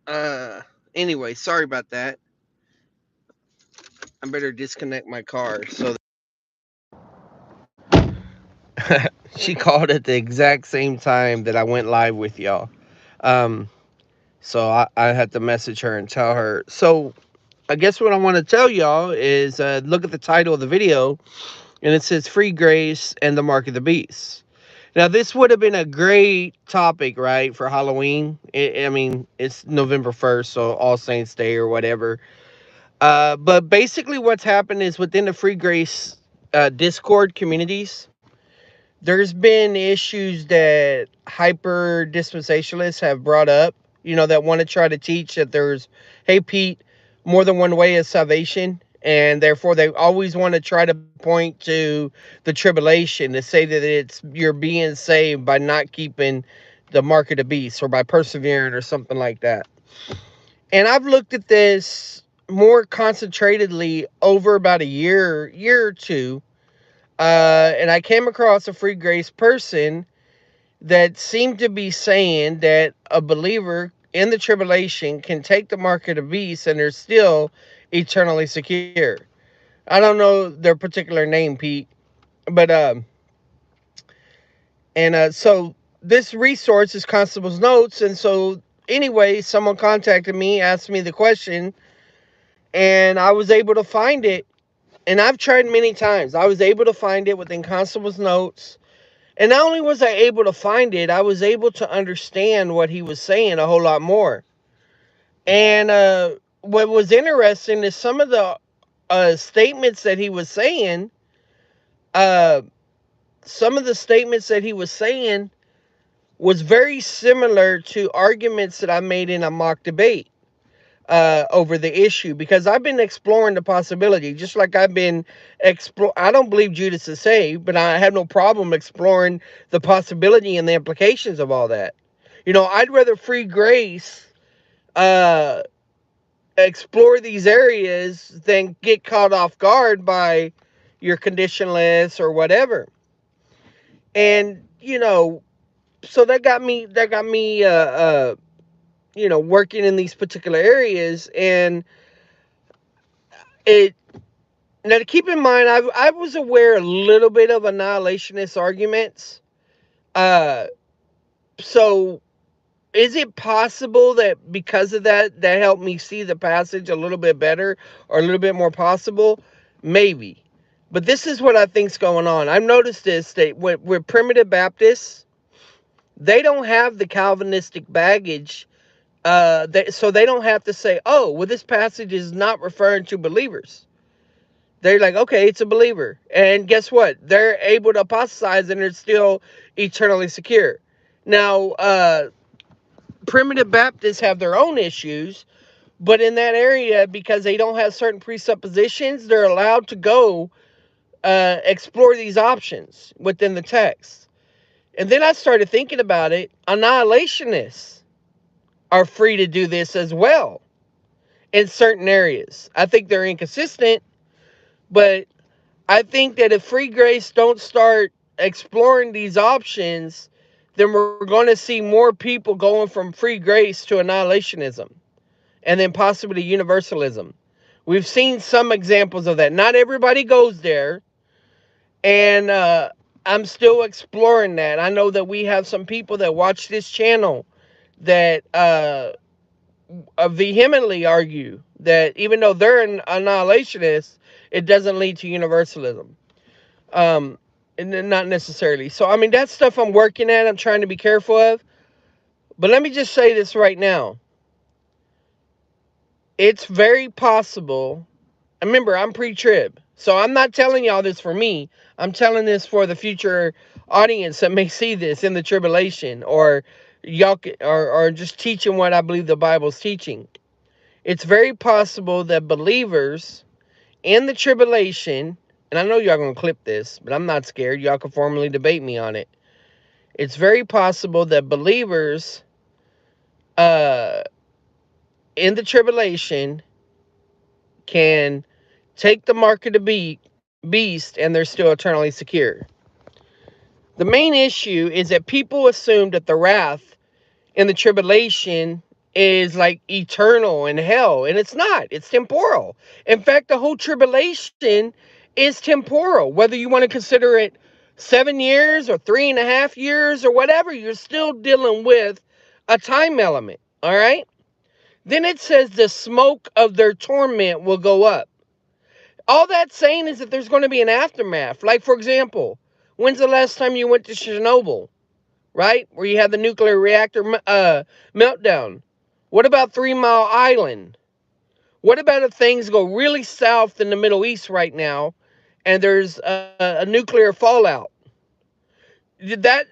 Uh, anyway, sorry about that. I better disconnect my car. She called at the exact same time that I went live with y'all. Um, so I had to message her and tell her. So I guess what I want to tell y'all is look at the title of the video, and it says Free Grace and the Mark of the Beast. Now, this would have been a great topic, right, for Halloween. I mean, it's November 1st, so All Saints Day or whatever. But basically, what's happened is within the Free Grace Discord communities, there's been issues that hyper dispensationalists have brought up, that want to try to teach that there's, hey, Pete, more than one way of salvation. And therefore, they always want to try to point to the tribulation to say that it's you're being saved by not keeping the mark of the beast or by persevering or something like that. And I've looked at this more concentratedly over about a year or two, and I came across a free grace person that seemed to be saying that a believer in the tribulation can take the mark of the beast and they're still eternally secure. I don't know their particular name, Pete, but so this resource is Constable's Notes, and so anyway, someone contacted me, asked me the question, and I was able to find it. And I've tried many times. I was able to find it within Constable's Notes. And not only was I able to find it, I was able to understand what he was saying a whole lot more. And what was interesting is some of the statements that he was saying, uh, some of the statements that he was saying was very similar to arguments that I made in a mock debate over the issue, because I've been exploring the possibility, just like I've been I don't believe Judas is saved, but I have no problem exploring the possibility and the implications of all that. I'd rather free grace uh, explore these areas than get caught off guard by your conditionless or whatever. And so that got me working in these particular areas. And it now, to keep in mind, I was aware a little bit of annihilationist arguments. Uh, so is it possible that because of that helped me see the passage a little bit better or a little bit more possible? Maybe. But this is what I think's going on. I've noticed this, that with primitive Baptists, they don't have the Calvinistic baggage. So they don't have to say, oh, well, this passage is not referring to believers. They're like, okay, it's a believer. And guess what? They're able to apostatize and they're still eternally secure. Now, primitive Baptists have their own issues, but in that area, because they don't have certain presuppositions, they're allowed to go explore these options within the text. And then I started thinking about it. Annihilationists are free to do this as well in certain areas. I think they're inconsistent, but I think that if free grace don't start exploring these options, then we're going to see more people going from free grace to annihilationism and then possibly universalism. We've seen some examples of that. Not everybody goes there, and I'm still exploring that. I know that we have some people that watch this channel that vehemently argue that even though they're an annihilationist, it doesn't lead to universalism. Um, and not necessarily. So, I mean, that's stuff I'm working at. I'm trying to be careful of. But let me just say this right now. It's very possible. Remember, I'm pre-trib. So I'm not telling y'all this for me. I'm telling this for the future audience that may see this in the tribulation, or y'all or just teaching what I believe the Bible's teaching. It's very possible that believers in the tribulation, and I know y'all gonna clip this, but I'm not scared. Y'all can formally debate me on it. It's very possible that believers uh, in the tribulation can take the mark of the beast and they're still eternally secure. The main issue is that people assume that the wrath in the tribulation is like eternal in hell, and it's not. It's temporal. In fact, the whole tribulation is temporal. Whether you want to consider it 7 years or 3.5 years or whatever, you're still dealing with a time element. All right. Then it says the smoke of their torment will go up. All that's saying is that there's going to be an aftermath. Like, for example, when's the last time you went to Chernobyl, right? Where you had the nuclear reactor meltdown. What about 3 Mile Island? What about if things go really south in the Middle East right now and there's a nuclear fallout? That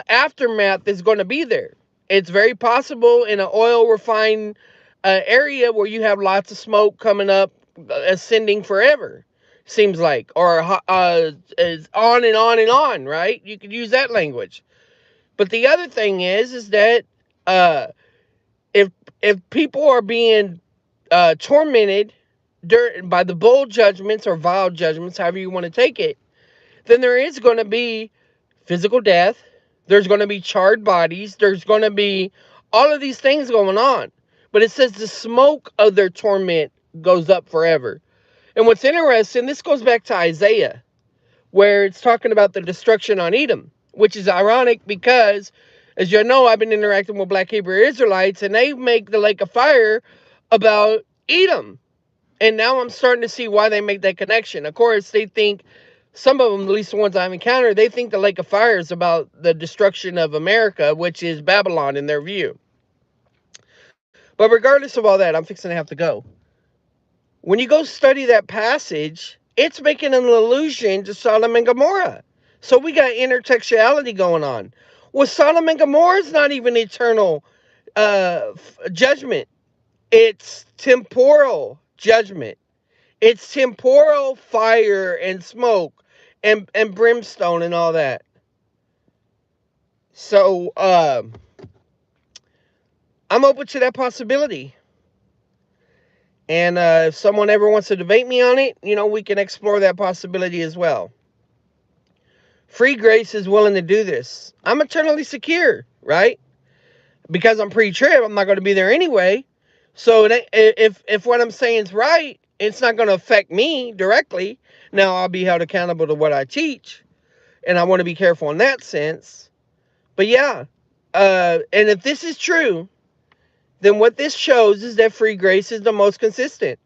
aftermath is going to be there. It's very possible in an oil refined area where you have lots of smoke coming up, ascending forever, seems like, or is on and on and on, right? You could use that language. But the other thing is that uh, if people are being tormented by the bowl judgments or vile judgments, however you want to take it, then there is going to be physical death. There's going to be charred bodies. There's going to be all of these things going on. But it says the smoke of their torment goes up forever. And what's interesting, this goes back to Isaiah, where it's talking about the destruction on Edom, which is ironic because, as you know, I've been interacting with Black Hebrew Israelites, and they make the lake of fire about Edom. And now I'm starting to see why they make that connection. Of course, they think, some of them, at least the ones I've encountered, they think the lake of fire is about the destruction of America, which is Babylon in their view. But regardless of all that, I'm fixing to have to go. When you go study that passage, it's making an allusion to Sodom and Gomorrah. So we got intertextuality going on. Well, Sodom and Gomorrah is not even eternal judgment. It's temporal judgment. It's temporal fire and smoke and brimstone and all that. So I'm open to that possibility. And if someone ever wants to debate me on it, we can explore that possibility as well. Free grace is willing to do this. I'm eternally secure, right? Because I'm pre-trib, I'm not going to be there anyway. So if what I'm saying is right, it's not going to affect me directly. Now, I'll be held accountable to what I teach, and I want to be careful in that sense. But yeah, and if this is true, then what this shows is that free grace is the most consistent.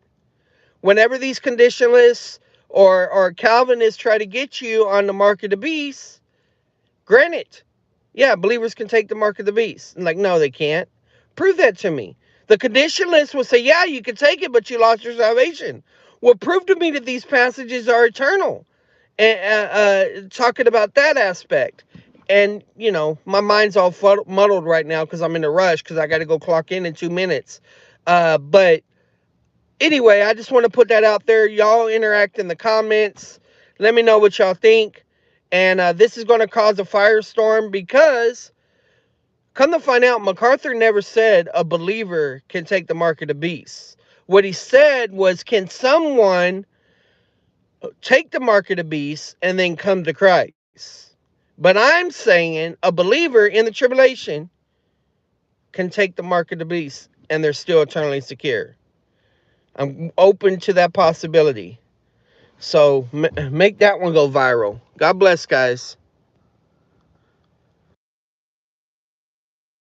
Whenever these conditionalists or Calvinists try to get you on the mark of the beast, granted, yeah, believers can take the mark of the beast. And like, no, they can't. Prove that to me. The conditionalists will say, yeah, you can take it, but you lost your salvation. Well, prove to me that these passages are eternal. And talking about that aspect. And, my mind's all muddled right now because I'm in a rush because I got to go clock in 2 minutes. But anyway, I just want to put that out there. Y'all interact in the comments. Let me know what y'all think. And this is going to cause a firestorm because, come to find out, MacArthur never said a believer can take the mark of the beast. What he said was, can someone take the mark of the beast and then come to Christ? But I'm saying a believer in the tribulation can take the mark of the beast and they're still eternally secure. I'm open to that possibility. So make that one go viral. God bless, guys.